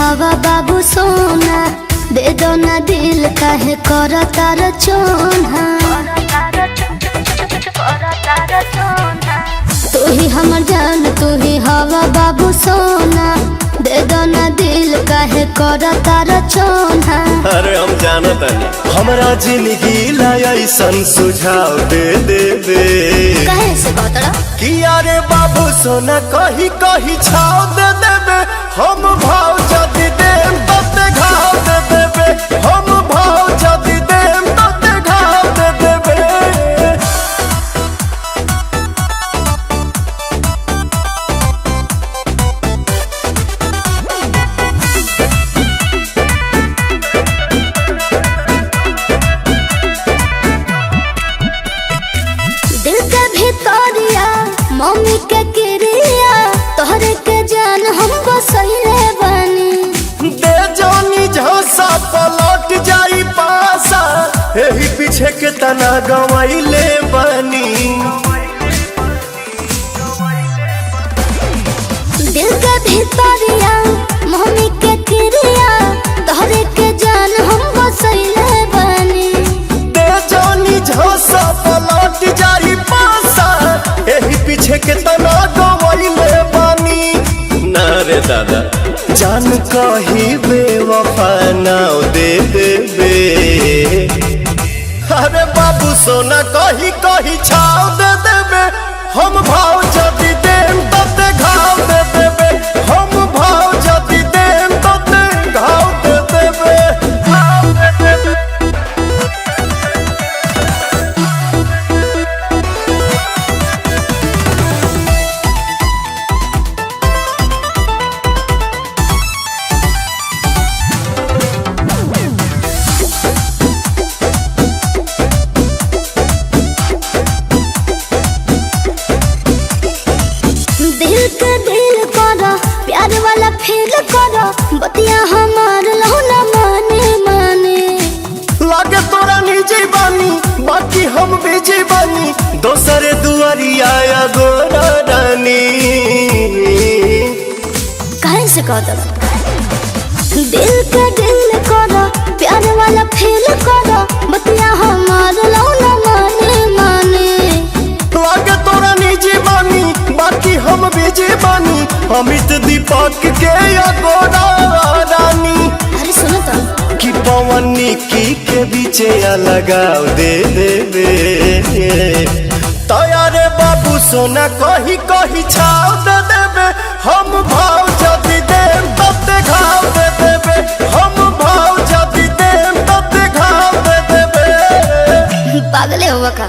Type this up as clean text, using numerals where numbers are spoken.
हवा बाबू सोना, दे दो ना दिल काहे करता रचोना। तू ही हमर जान, तू ही हवा बाबू सोना, दे दो ना दिल काहे करता रचोना। अरे हम जानत नहीं हमरा जिंदगी ला ऐसन सुझाव दे देबे। कहे से बतड़ा कि अरे बाबू सोना कही कही छाव दे देबे। हम भाव जदी देम तते घाव दे देबे। हम भाव जदी देम तते घाव दे देबे। दिल के भितरिया मम्मी के क्रिया, तोहरे के जान हम बसैले बानी। दे जानी झोसा पलट जाई पासा, एही पीछे के तना गवाइले बनी। दिल के भितरिया मम्मी के क्रिया, तोहरे के जान हम बसैले बानी। दे जानी झोसा पलट जाई पासा, एही पीछे के तना गवाइले बनी। ना रे दादा जान कही बेवफा नाव दे देबे। अरे बाबू सोना कही कही छाव दे देबे। हम भाव जदी देम तते घाव दे देबे। हम भाव जदी देम तते घाव दे देबे। घाव दे देबे। दिल के दिल करो, प्यार वाला फील करो, बतिया हमार लहुना माने माने। लागे तोरा निजी बानी, बाकी हम बिजी बानी। दोसरे दुआरिया या गोरा रानी। कहे से कह दो दिल के दिल करो, प्यार वाला फील करो, बतिया हमार लहुना माने माने। लागे तोरा निजी बानी, बाकी हम बिजी बानी। अमित दीपक के या गोरा रानी। अरे सुनो तो कि पवन निकी के बीचे या लगाव दे देबे। तयारे बाबू सोना कही कही छाव दे देबे। हम भाव जदी देम तते घाव दे देबे। हम भाव जदी देम तते घाव दे देबे। पागले हुआ का।